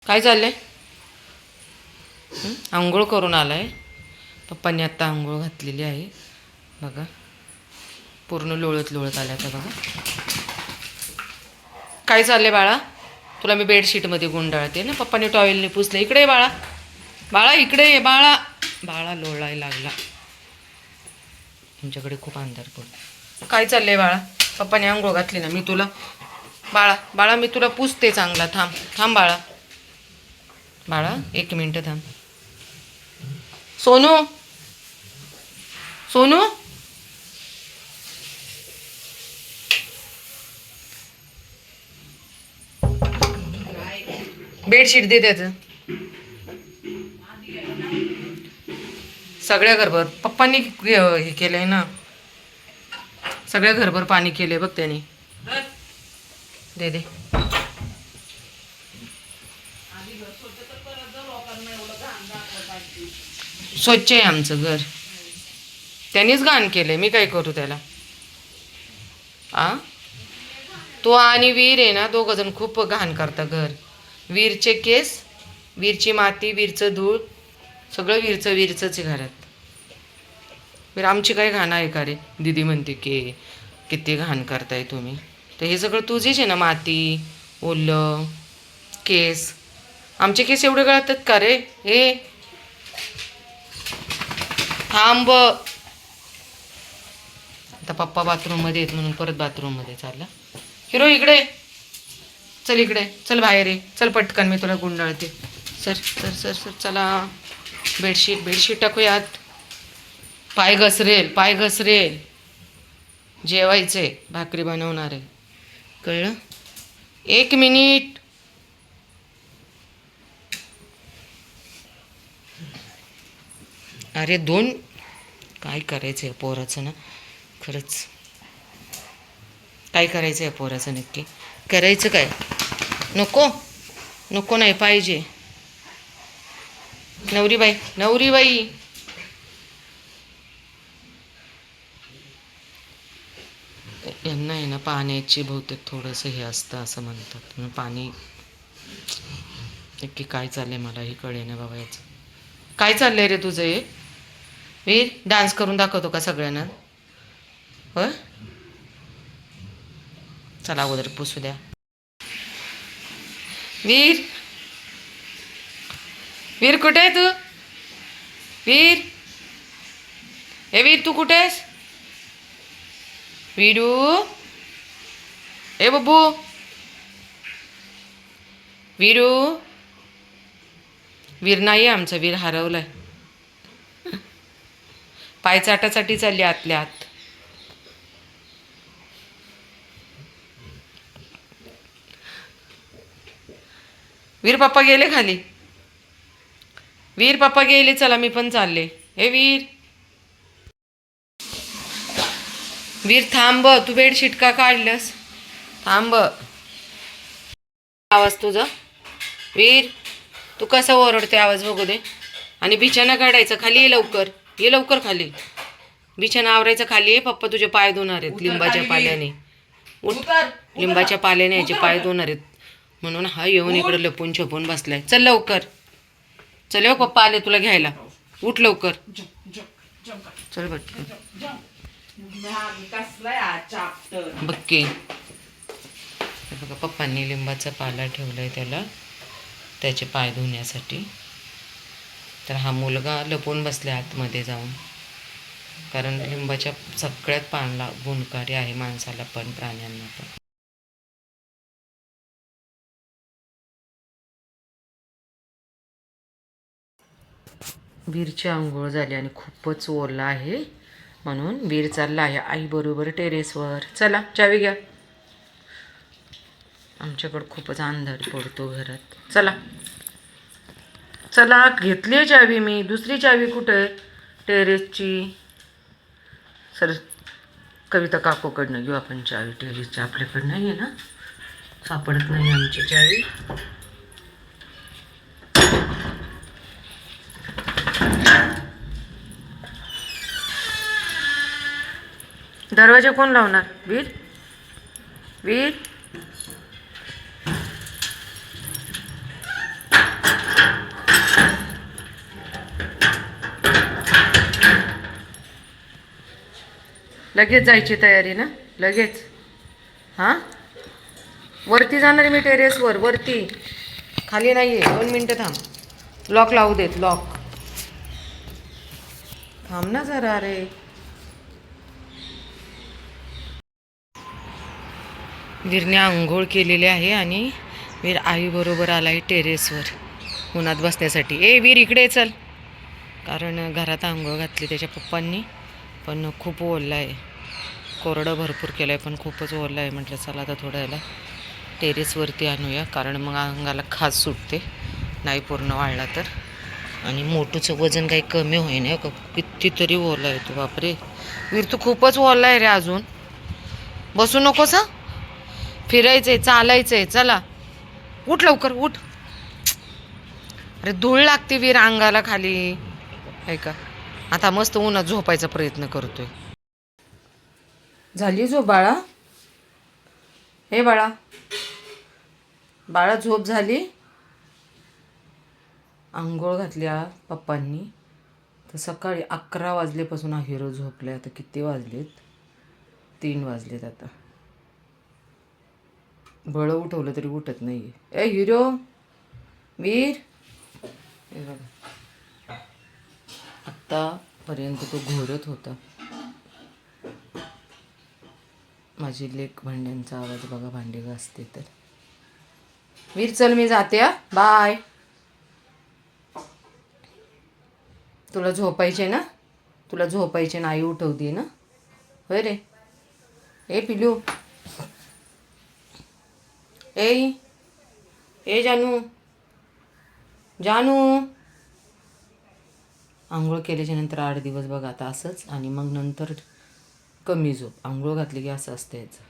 काय चाललंय? आंघोळ करून आलाय. पप्पांनी आत्ता आंघोळ घातलेली आहे बघा. पूर्ण लोळत लोळत आल्या तर बघा. काय चाललंय बाळा? तुला मी बेडशीटमध्ये गुंडाळते ना. पप्पाने टॉवेलने पुसलं. इकडे ये बाळा. बाळा इकडे ये बाळा. बाळा लोळायला लागला. तुमच्याकडे खूप अंधार पडतो. काय चाललंय बाळा? पप्पाने आंघोळ घातली ना. मी तुला बाळा बाळा मी तुला पुसते चांगला. थांब थांब बाळा. बाळा 1 मिनिट थांब. सोनू सोनू बेडशीट दे त्याचं. सगळ्या घरभर पप्पांनी हे केलंय ना. सगळ्या घरभर पाणी केलंय बघ त्यांनी. दे दे. स्वच्छ आहे आमचं घर. त्यांनीच घाण केलंय. मी काय करू त्याला? तो आणि वीर आहे ना, दोघं जण खूप घाण करता घर. वीरचे केस, वीरची माती, वीरचं धूळ, सगळं वीरचंच आहे घरात. वीर आमची काय घाण आहे का रे? दीदी म्हणते की किती घाण करताय तुम्ही. तर हे सगळं तुझीच आहे ना. माती, ओलं, केस. आमचे केस एवढे गळतात का रे? हे थांब. आता पप्पा बाथरूममध्ये आहेत म्हणून परत बाथरूममध्ये चालला. हिरो इकडे चल. इकडे चल. बाहेर ये. चल पटकन. मी तुला गुंडाळते. Sir sir sir sir. चला बेडशीट टाकूयात. पाय घसरेल. जेवायचे. भाकरी बनवणार आहे. कळलं? 1 मिनिट. अरे 2. काय करायचं आहे पोराचं ना खरंच. काय करायचं आहे पोराचं नक्की? करायचं काय? नको नाही पाहिजे. नवरीबाई यांना आहे ना पाण्याची बहुतेक थोडंसं हे असतं असं म्हणतात. पाणी नक्की काय चाललंय मला हे कळे ना बाबा. याचं काय चाललंय रे तुझं? हे वीर डान्स करून दाखवतो का सगळ्यांना? होय. चला अगोदर पुसू द्या. वीर कुठे आहे तू? वीर तू कुठे आहेस? वीरू बब्बू. वीर नाही आमचा. वीर हरवलाय. पाय चाटाचाटी चालली आतल्या आत. वीर पप्पा गेले खाली. चला मी पण चालले. वीर थांब. तू बेडशीट का काढलंस? थांब. आवाज तुझा. वीर तू कसा ओरडते? आवाज बघू दे. आणि बिछाना काढायचा. खाली ये लवकर खाली. बिछाना आवरायचा. खाली ये. पप्पा तुझे पाय धुणार आहेत लिंबाच्या पाल्याने. लिंबाच्या पाल्याने याचे पाय धुणार आहेत म्हणून हा येऊन इकडे लपून छपून बसलाय. चल लवकर. चल हो पप्पा आले तुला घ्यायला. उठ लवकर. चल बटकन. बक्के बघा पप्पांनी लिंबाचा पाला ठेवलाय त्याचे पाय धुण्यासाठी. तर हा मुलगा लपून बसला आतमध्ये जाऊन. कारण लिंबाच्या सगळ्यात पाला गुणकारी आहे माणसाला पण प्राण्यांना पण. वीरची आंघोळ झाली आणि खूपच ओला आहे म्हणून वीर चालला आहे आई बरोबर टेरेसवर. चला चावी घ्या. आमच्याकडं खूपच अंधार पडतो घरात. चला घेतली चावी मी. दुसरी चावी कुठे आहे टेरेसची? सर कविता काकूकडनं घेऊ आपण चावी टेरेसची. आपल्याकडं नाही आहे ना. सापडत नाही आमची चावी. दरवाजा कोण लावणार? वीर लगेच जायची तयारी ना? लगेच. हां, वरती जाणार आहे मी टेरेसवर, वरती. खाली नाही आहे. 2 मिनटं थांब. लॉक लावू देत, लॉक. थांब ना जरा रे. वीरने आंघोळ केलेली आहे आणि वीर आईबरोबर आला आहे टेरेसवर उन्हात बसण्यासाठी. वीर इकडे चल. कारण घरात आंघोळ घातली त्याच्या पप्पांनी, पण खूप ओलं आहे. कोरडं भरपूर केलं आहे, पण खूपच ओलं आहे. म्हटलं चला आता थोडं याला टेरेसवरती आणूया, कारण मग अंगाला खास सुटते नाही पूर्ण वाढला तर. आणि मोठूचं वजन काही कमी होईना का, कितीतरी ओलं आहे तो. बापरे वीर, तू खूपच ओला आहे रे. अजून बसू नकोस हं. फिरायचंय, चालायचंय. चला उठ लवकर, उठ. अरे धूळ लागते वीर अंगाला खाली, आहे का. आता मस्त उन्हात झोपायचा प्रयत्न करतोय. झाली झोप बाळा? हे बाळा, बाळा झोप झाली? आंघोळ घातल्या पप्पांनी तर सकाळी 11 वाजल्यापासून हा हिरो झोपलाय. आता किती वाजलेत? 3 वाजलेत. आता बळं उठवलं तरी उठत नाही. हिरो, वीर, हे बघा आत्तापर्यंत तो घोरत होता. माझी लेक भांड्यांचा आवाज बघा, भांडे घासते तर. वीर चल, मी जाते. बाय. तुला झोपायचे ना? तुला झोपायचे ना? आई उठवते ना? होय रे. पिलू, जानू, जानू. आंघोळ केल्याच्या नंतर 8 दिवस बघा आता असंच, आणि मग नंतर कमी झोप. आंघोळ घातली की असं असतं याचं.